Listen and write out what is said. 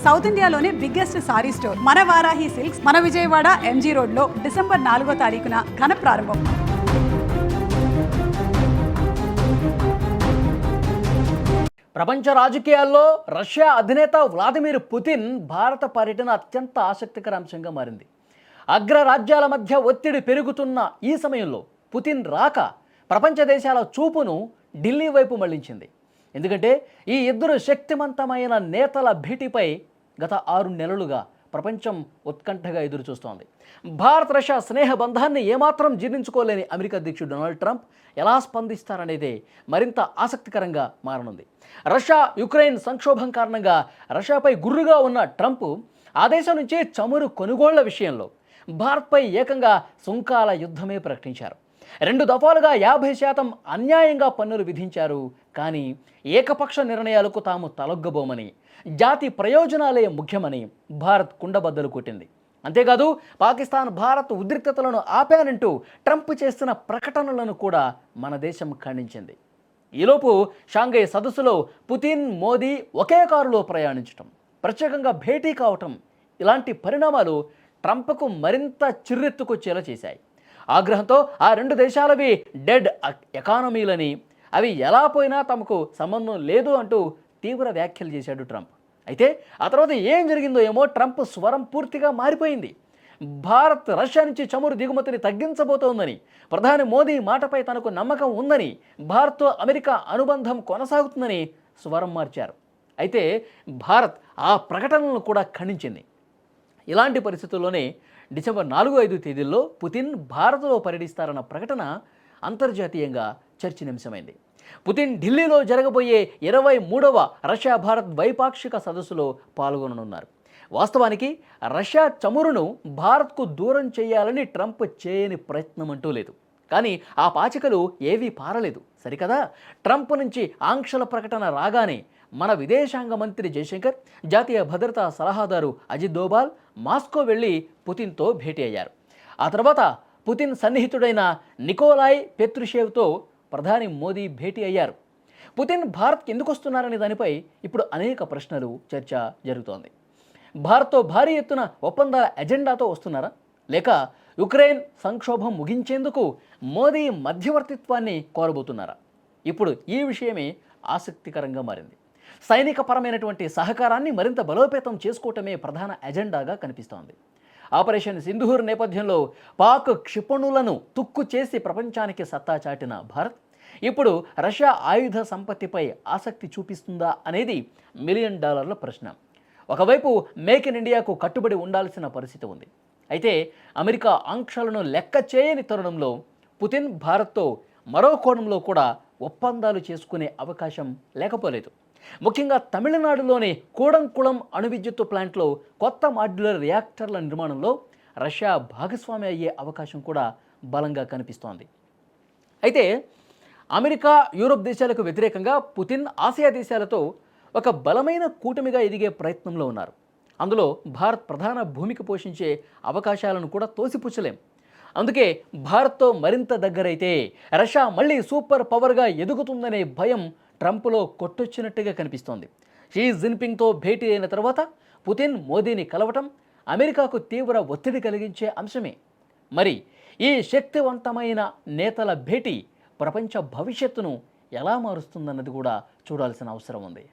South ఇండియాలోనే biggest sorry store మన Varahi silks మన విజయవాడ ఎంజీ రోడ్లో డిసెంబర్ 4వ తారీఖున ఘన ప్రారంభం. ప్రపంచ రాజకీయాల్లో రష్యా అధినేత వ్లాదిమిర్ పుతిన్ భారత పర్యటన అత్యంత ఆసక్తికర అంశంగా మారింది. అగ్రరాజ్యాల మధ్య ఒత్తిడి పెరుగుతున్న ఈ సమయంలో పుతిన్ రాక ప్రపంచ దేశాల చూపును ఢిల్లీ వైపు మళ్లించింది. ఎందుకంటే ఈ ఇద్దరు శక్తివంతమైన నేతల భేటీపై గత 6 నెలలుగా ప్రపంచం ఉత్కంఠగా ఎదురుచూస్తోంది. భారత్ రష్యా స్నేహ బంధాన్ని ఏమాత్రం జీర్ణించుకోలేని అమెరికా అధ్యక్షుడు డొనాల్డ్ ట్రంప్ ఎలా స్పందిస్తారనేదే మరింత ఆసక్తికరంగా మారనుంది. రష్యా యుక్రెయిన్ సంక్షోభం కారణంగా రష్యాపై గుర్రుగా ఉన్న ట్రంప్ ఆ దేశం నుంచి చమురు కొనుగోళ్ల విషయంలో భారత్పై ఏకంగా సుంకాల యుద్ధమే ప్రకటించారు. 2 దఫాలుగా 50% అన్యాయంగా పన్నులు విధించారు. కానీ ఏకపక్ష నిర్ణయాలకు తాము తలొగ్గబోమని, జాతి ప్రయోజనాలే ముఖ్యమని భారత్ కుండబద్దలు కొట్టింది. అంతేకాదు పాకిస్తాన్ భారత్ ఉద్రిక్తతలను ఆపానంటూ ట్రంప్ చేస్తున్న ప్రకటనలను కూడా మన దేశం ఖండించింది. ఈలోపు షాంఘై సదస్సులో పుతిన్ మోదీ ఒకే కారులో ప్రయాణించటం, ప్రత్యేకంగా భేటీ కావటం ఇలాంటి పరిణామాలు ట్రంప్కు మరింత చిర్రెత్తుకొచ్చేలా చేశాయి. ఆగ్రహంతో ఆ 2 దేశాలవి డెడ్ ఎకానమీలని, అవి ఎలా పోయినా తమకు సంబంధం లేదు అంటూ తీవ్ర వ్యాఖ్యలు చేశాడు ట్రంప్. అయితే ఆ తర్వాత ఏం జరిగిందో ఏమో ట్రంప్ స్వరం పూర్తిగా మారిపోయింది. భారత్ రష్యా నుంచి చమురు దిగుమతిని తగ్గించబోతోందని, ప్రధాని మోదీ మాటపై తనకు నమ్మకం ఉందని, భారత్తో అమెరికా అనుబంధం కొనసాగుతుందని స్వరం మార్చారు. అయితే భారత్ ఆ ప్రకటనలను కూడా ఖండించింది. ఇలాంటి పరిస్థితుల్లోనే డిసెంబర్ 4-5 తేదీల్లో పుతిన్ భారత్లో పర్యటిస్తారన్న ప్రకటన అంతర్జాతీయంగా చర్చనీయాంశమైంది. పుతిన్ ఢిల్లీలో జరగబోయే 23వ రష్యా భారత్ ద్వైపాక్షిక సదస్సులో పాల్గొననున్నారు. వాస్తవానికి రష్యా చమురును భారత్కు దూరం చేయాలని ట్రంప్ చేయని ప్రయత్నం అంటూ లేదు. కానీ ఆ పాచికలు ఏవీ పారలేదు సరికదా. ట్రంప్ నుంచి ఆంక్షల ప్రకటన రాగానే మన విదేశాంగ మంత్రి జయశంకర్, జాతీయ భద్రతా సలహాదారు అజిత్ దోబాల్ మాస్కో వెళ్ళి పుతిన్తో భేటీ అయ్యారు. ఆ తర్వాత పుతిన్ సన్నిహితుడైన నికోలాయ్ పెత్రుషేవ్తో ప్రధాని మోదీ భేటీ అయ్యారు. పుతిన్ భారత్కి ఎందుకు వస్తున్నారనే దానిపై ఇప్పుడు అనేక ప్రశ్నలు, చర్చ జరుగుతోంది. భారత్తో భారీ ఎత్తున ఒప్పందాల ఎజెండాతో వస్తున్నారా, లేక యుక్రెయిన్ సంక్షోభం ముగించేందుకు మోదీ మధ్యవర్తిత్వాన్ని కోరబోతున్నారా? ఇప్పుడు ఈ విషయమే ఆసక్తికరంగా మారింది. సైనికపరమైనటువంటి సహకారాన్ని మరింత బలోపేతం చేసుకోవటమే ప్రధాన ఎజెండాగా కనిపిస్తోంది. ఆపరేషన్ సింధూర్ నేపథ్యంలో పాక్ క్షిపణులను తుక్కు చేసి ప్రపంచానికి సత్తా చాటిన భారత్ ఇప్పుడు రష్యా ఆయుధ సంపత్తిపై ఆసక్తి చూపిస్తుందా అనేది $1 మిలియన్ ప్రశ్న. ఒకవైపు మేక్ ఇన్ ఇండియాకు కట్టుబడి ఉండాల్సిన పరిస్థితి ఉంది. అయితే అమెరికా ఆంక్షలను లెక్క చేయని తరుణంలో పుతిన్ భారత్తో మరో కోణంలో కూడా ఒప్పందాలు చేసుకునే అవకాశం లేకపోలేదు. ముఖ్యంగా తమిళనాడులోని కూడంకుళం అణు విద్యుత్తు ప్లాంట్లో కొత్త మాడ్యులర్ రియాక్టర్ల నిర్మాణంలో రష్యా భాగస్వామి అయ్యే అవకాశం కూడా బలంగా కనిపిస్తోంది. అయితే అమెరికా, యూరోప్ దేశాలకు వ్యతిరేకంగా పుతిన్ ఆసియా దేశాలతో ఒక బలమైన కూటమిగా ఎదిగే ప్రయత్నంలో ఉన్నారు. అందులో భారత్ ప్రధాన భూమిక పోషించే అవకాశాలను కూడా తోసిపుచ్చలేం. అందుకే భారత్తో మరింత దగ్గరైతే రష్యా మళ్ళీ సూపర్ పవర్గా ఎదుగుతుందనే భయం ట్రంప్లో కొట్టొచ్చినట్టుగా కనిపిస్తోంది. షీ జిన్పింగ్తో భేటీ అయిన తర్వాత పుతిన్ మోదీని కలవటం అమెరికాకు తీవ్ర ఒత్తిడి కలిగించే అంశమే. మరి ఈ శక్తివంతమైన నేతల భేటీ ప్రపంచ భవిష్యత్తును ఎలా మారుస్తుందన్నది కూడా చూడాల్సిన అవసరం ఉంది.